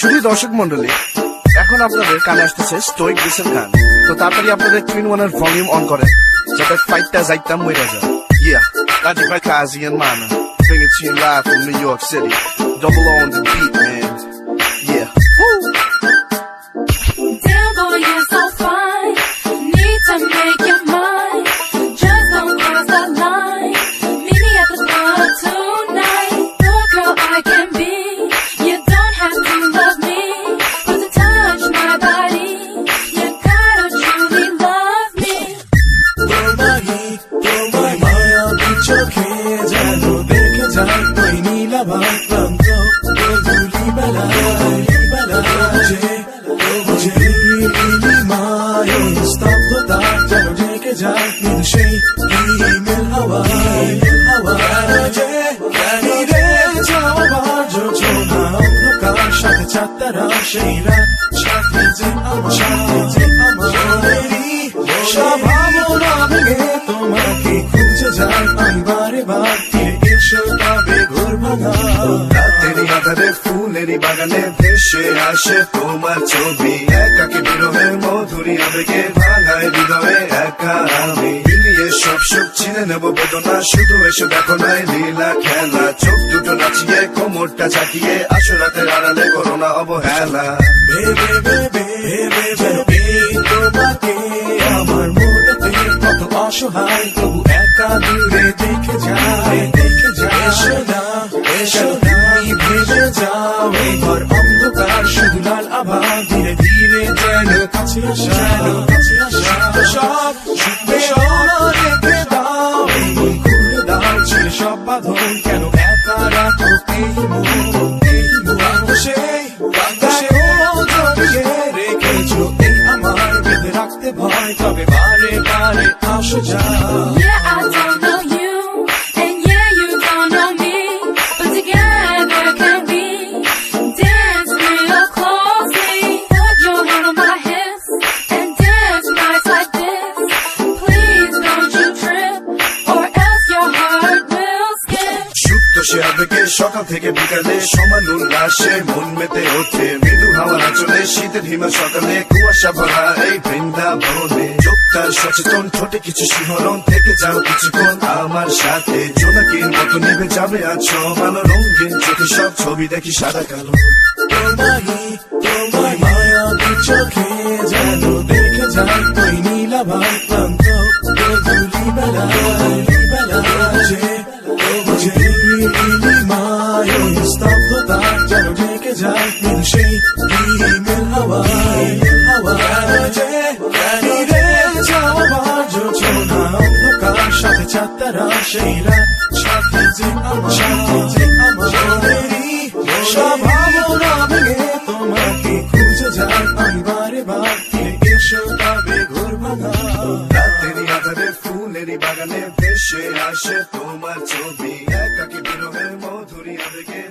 শুধু দর্শক মন্ডলী, এখন আপনাদের কানে আসতেছে স্টোইক ডিসের গান। তো তাড়াতাড়ি আপনাদের টুইন ওয়ানের ভলিউম অন করে, যাতে ফাইটটা যাইতাম মইরা যায়। Yeah, Logic by Kazi and Mana, bring it to you live from New York City. Double on the beat, man. Yeah. Woo! Damn boy, you're so fine. Need to make your mind. Just don't cross the line. Meet me at the club tonight. The girl I can be. You don't have to love me, but to touch my body, you gotta truly love me. তোমায় মায়াবী চোখে যেন দেখে যায় ওই নীলাভার প্রান্ত গধূলি বেলায় যে নীলিমায় স্তব্ধতা যেন ঢেকে যায় কিন্তু সেই হিমেল হাওয়ায় যে রে যাওয়ার যোজনা অন্ধকার সাথে চাঁদতারা সেই রাত সাথে যে আমাদেরই সব ভাবনা ভেঙে তোমাকে খুঁজে যায় আমি বারে বার ফিরে এসো তবে ঘোর ভাঙা রাতেরই আধারে ফুলেরই বাগানে ভেসে আসে তোমার ছবি। একাকে বিরহে মধুরী আবেগে ভাঙায় হৃদয়ে একা আমি। মিলিয়ে সব সুখ চিনে নেবো বেদনা, শুধু এসে দেখো নাই লীলা খেলা। চোখ দুটো নাচিয়ে কোমরটা চাকিয়ে আসো রাতের আড়ালে করো না অবহেলা। ভেবে তোমাকে আমার মনেতে কত অসহায় তবু একা দূরে দেখে যায় এসো না ভেবে যাও এই ঘর অন্ধকার শুধু লাল আভা ধীরে ধীরে যেন কাছে আসা সব রেখে দাও এই মন খুলে দাও ছেড়ে সব বাঁধন কেন একা রাখো এই মন জড়িয়ে রেখেছো এই আমার বেঁধে রাখতে ভয় তবে বারে বারে আসো যা Yeah, I don't know you, and yeah, you don't know me, but together can we dance real closely? Put your hand on my hips and dance nice like this. Please don't you trip, or else your heart will skip. সুপ্ত সে আবেগে সকাল থেকে বিকালে সমান উল্লাসে মন মেতে ওঠে। মৃদু হাওয়া চলে শীতের হিমেল সকালে কুয়াশা ভরা এই বৃন্দাবনে। চোখটার সচেতন ঠোঁটে কিছু শিহরণ থেকে যাও কিছুক্ষণ আমার সাথে। জোনাকির মতো নেমে যাবে আছো ভালো রঙিন চোখে সব ছবি দেখি সাদা কালো। তোমায় মায়াবী চোখে যেন দেখে যায় ওই নীলাভার প্রান্ত গধূলি বেলায় যে নীলিমায় স্তব্ধতা যেন ঢেকে যায় কিন্তু সেই হিমেল হাওয়ায় যে রে যাওয়ার যোজনা অন্ধকার সাথে চাঁদতারা সেই রাত সাথে যে আমাদেরই সব ভাবনা ভেঙে তোমাকে খুঁজে যায় আমি বারে বার ফিরে এসো তবে ঘোর ভাঙা রাতেরই আধারে ফুলেরই বাগানে ভেসে আসে তোমার ছবি। একাকে বিরহে মধুরী আবেগে